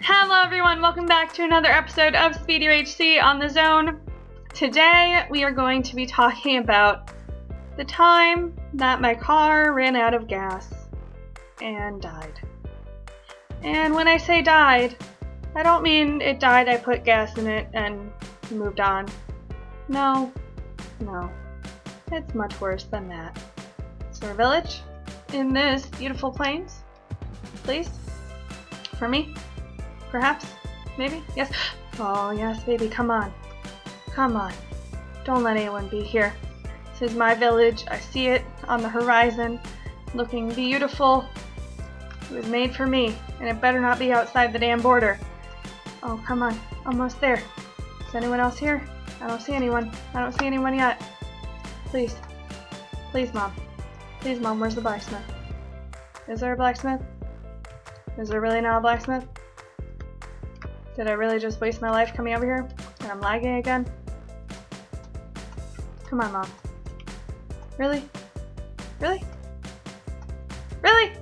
Hello everyone, welcome back to another episode of Speed UHC on the Zone. Today we are going to be talking about the time that my car ran out of gas and died. And when I say died, I don't mean it died, I put gas in it and moved on. No, it's much worse than that. Is there a village in this beautiful plains? Please? For me? Perhaps? Maybe? Yes? Oh, yes, baby, come on. Come on. Don't let anyone be here. This is my village. I see it on the horizon, looking beautiful. It was made for me, and it better not be outside the damn border. Oh, come on. Almost there. Is anyone else here? I don't see anyone. I don't see anyone yet. Please. Please, Mom. Please, Mom, where's the blacksmith? Is there a blacksmith? Is there really not a blacksmith? Did I really just waste my life coming over here? And I'm lagging again? Come on, Mom. Really? Really? Really?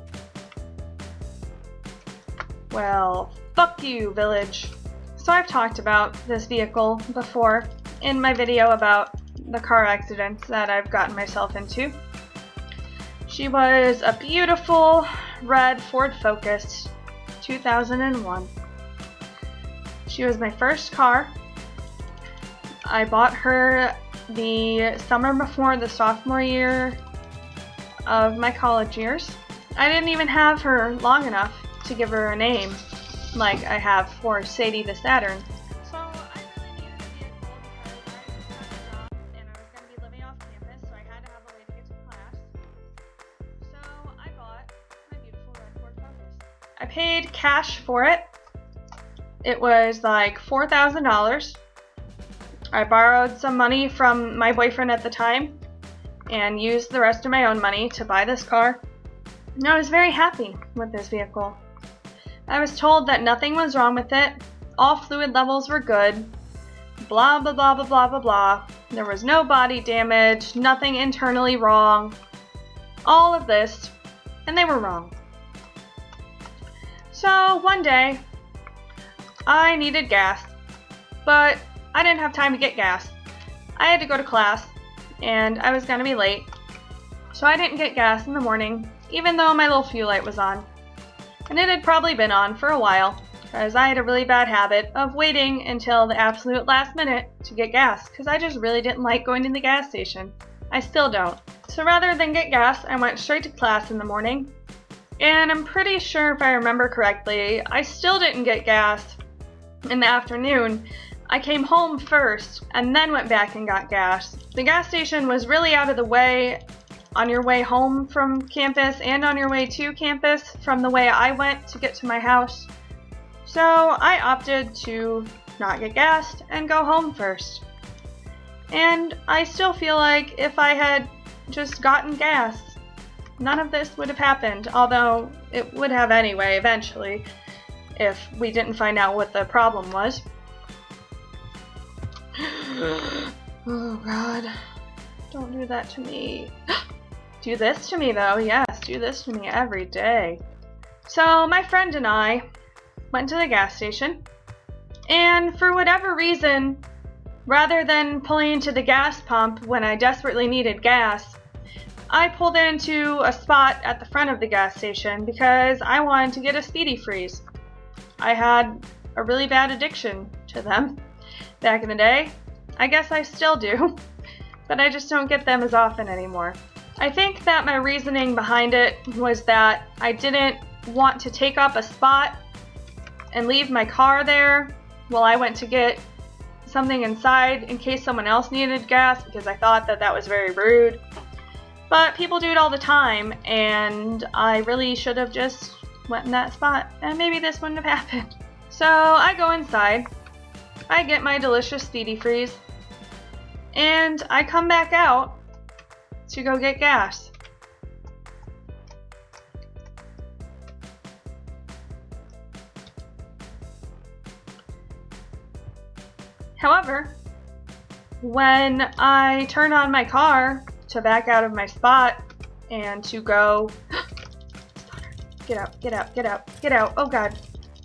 Well, fuck you, village. So I've talked about this vehicle before in my video about the car accidents that I've gotten myself into. She was a beautiful red Ford Focus, 2001. She was my first car. I bought her the summer before the sophomore year of my college years. I didn't even have her long enough to give her a name like I have for Sadie the Saturn. So I really needed a vehicle because I had a job and I was going to be living off campus, so I had to have a way to get to class. So I bought my beautiful red Ford Focus. I paid cash for it. It was like $4,000. I borrowed some money from my boyfriend at the time and used the rest of my own money to buy this car. And I was very happy with this vehicle. I was told that nothing was wrong with it, all fluid levels were good, blah blah blah blah blah blah blah. There was no body damage, nothing internally wrong, all of this, and they were wrong. So one day, I needed gas, but I didn't have time to get gas. I had to go to class, and I was going to be late, so I didn't get gas in the morning, even though my little fuel light was on. And it had probably been on for a while, because I had a really bad habit of waiting until the absolute last minute to get gas, because I just really didn't like going to the gas station. I still don't. So rather than get gas, I went straight to class in the morning, and I'm pretty sure if I remember correctly, I still didn't get gas in the afternoon. I came home first and then went back and got gas. The gas station was really out of the way on your way home from campus and on your way to campus from the way I went to get to my house. So I opted to not get gas and go home first. And I still feel like if I had just gotten gas, none of this would have happened, although it would have anyway eventually if we didn't find out what the problem was. Oh God, don't do that to me. Do this to me though, yes, do this to me every day. So my friend and I went to the gas station, and for whatever reason, rather than pulling into the gas pump when I desperately needed gas, I pulled into a spot at the front of the gas station because I wanted to get a Speedy Freeze. I had a really bad addiction to them back in the day. I guess I still do, but I just don't get them as often anymore. I think that my reasoning behind it was that I didn't want to take up a spot and leave my car there while I went to get something inside in case someone else needed gas, because I thought that that was very rude. But people do it all the time, and I really should have just went in that spot, and maybe this wouldn't have happened. So I go inside, I get my delicious Speedy Freeze, and I come back out to go get gas. However, when I turn on my car to back out of my spot and to go, get out, get out, get out, get out, oh God,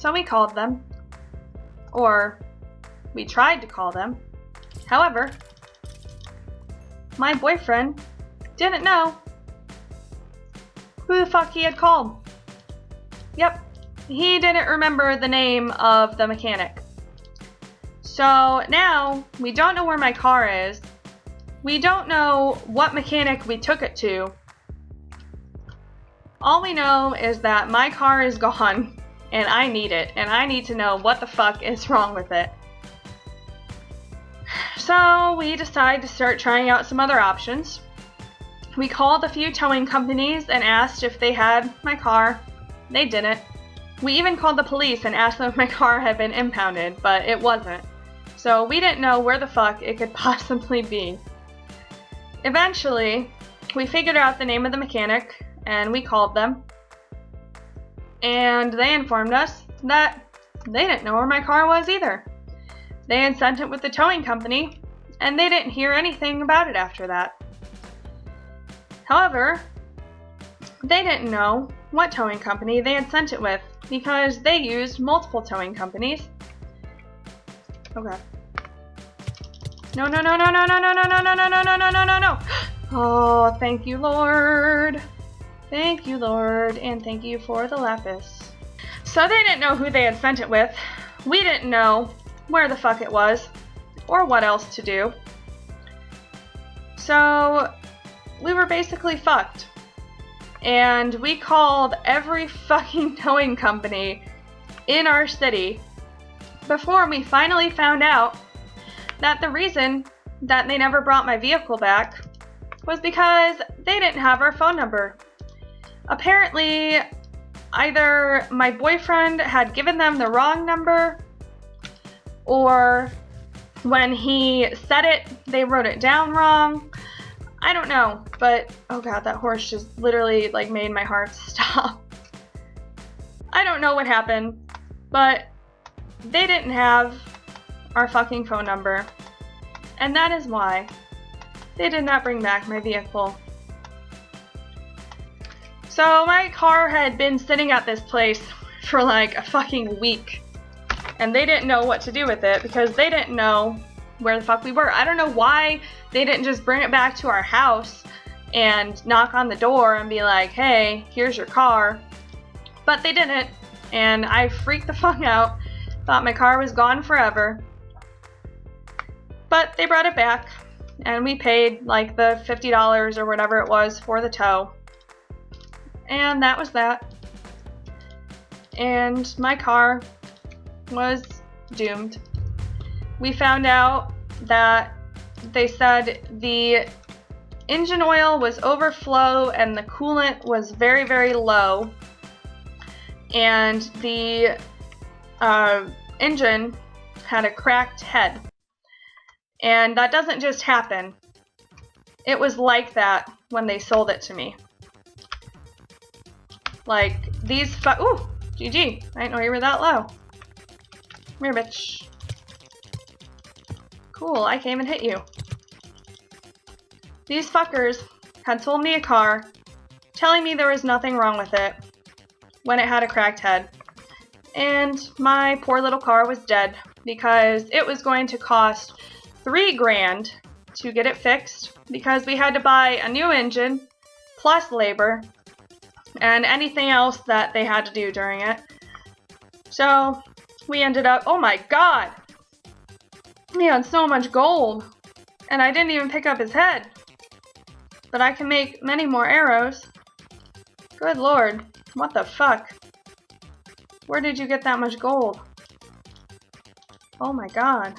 So we called them, or we tried to call them. However, my boyfriend didn't know who the fuck he had called. Yep, he didn't remember the name of the mechanic. So now we don't know where my car is. We don't know what mechanic we took it to. All we know is that my car is gone and I need it, and I need to know what the fuck is wrong with it. So we decided to start trying out some other options. We called a few towing companies and asked if they had my car. They didn't. We even called the police and asked them if my car had been impounded, but it wasn't. So we didn't know where the fuck it could possibly be. Eventually, we figured out the name of the mechanic and we called them. And they informed us that they didn't know where my car was either. They had sent it with the towing company, and they didn't hear anything about it after that. However, they didn't know what towing company they had sent it with, because they used multiple towing companies. Okay. No, no, no, no, no, no, no, no, no, no, no, no, no, no, no, no. Oh, thank you, Lord. Thank you, Lord, and thank you for the lapis. So they didn't know who they had sent it with. We didn't know where the fuck it was, or what else to do. So we were basically fucked. And we called every fucking towing company in our city before we finally found out that the reason that they never brought my vehicle back was because they didn't have our phone number. Apparently, either my boyfriend had given them the wrong number, or when he said it, they wrote it down wrong. I don't know, but oh god, that horse just literally like made my heart stop. I don't know what happened, but they didn't have our fucking phone number, and that is why they did not bring back my vehicle. So my car had been sitting at this place for like a fucking week, and they didn't know what to do with it because they didn't know where the fuck we were. I don't know why they didn't just bring it back to our house and knock on the door and be like, hey, here's your car. But they didn't, and I freaked the fuck out, thought my car was gone forever. But they brought it back, and we paid like the $50 or whatever it was for the tow. And that was that. And my car was doomed. We found out that they said the engine oil was overflow and the coolant was very, very low. And the engine had a cracked head. And that doesn't just happen. It was like that when they sold it to me. Like, these ooh, GG. I didn't know you were that low. Come here, bitch. Cool, I came and hit you. These fuckers had sold me a car, telling me there was nothing wrong with it when it had a cracked head. And my poor little car was dead because it was going to cost $3 grand to get it fixed because we had to buy a new engine plus labor and anything else that they had to do during it. So we ended up, oh my god, he had so much gold, and I didn't even pick up his head. But I can make many more arrows. Good lord, what the fuck? Where did you get that much gold? Oh my god.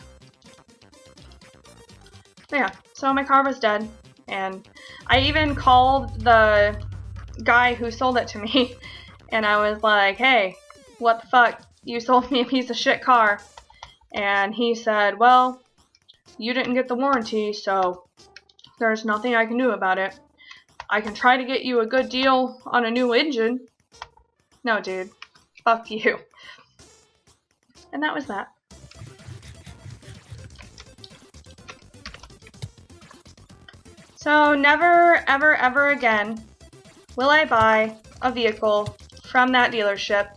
Yeah, so my car was dead, and I even called the guy who sold it to me, and I was like, hey, what the fuck? You sold me a piece of shit car. And he said, well, you didn't get the warranty, so there's nothing I can do about it. I can try to get you a good deal on a new engine. No, dude. Fuck you. And that was that. So never, ever, ever again will I buy a vehicle from that dealership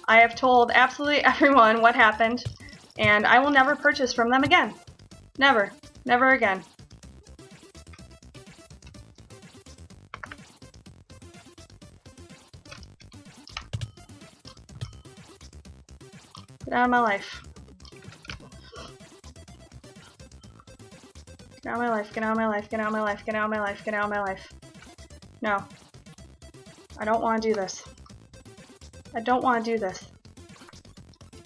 I have told absolutely everyone what happened, and I will never purchase from them again. Never. Never again. Get out of my life. Get out of my life, get out of my life, get out of my life, get out of my life, get out of my life. No. I don't want to do this. I don't want to do this.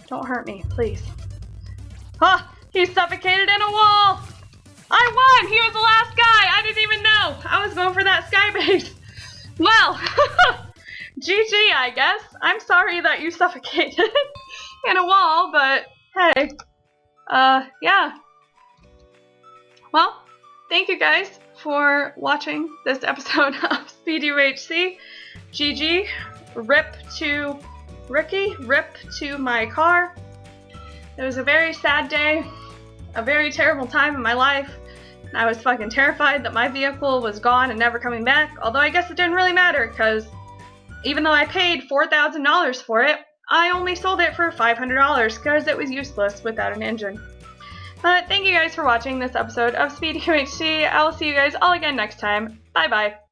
Don't hurt me, please. Huh! He suffocated in a wall! I won! He was the last guy! I didn't even know! I was going for that sky base. Well, GG, I guess. I'm sorry that you suffocated in a wall, but hey. Yeah. Well, thank you guys for watching this episode of Speed UHC. GG. Rip to Ricky. Rip to my car. It was a very sad day. A very terrible time in my life. And I was fucking terrified that my vehicle was gone and never coming back. Although I guess it didn't really matter because even though I paid $4,000 for it, I only sold it for $500 because it was useless without an engine. But thank you guys for watching this episode of Speed UHC. I will see you guys all again next time. Bye bye.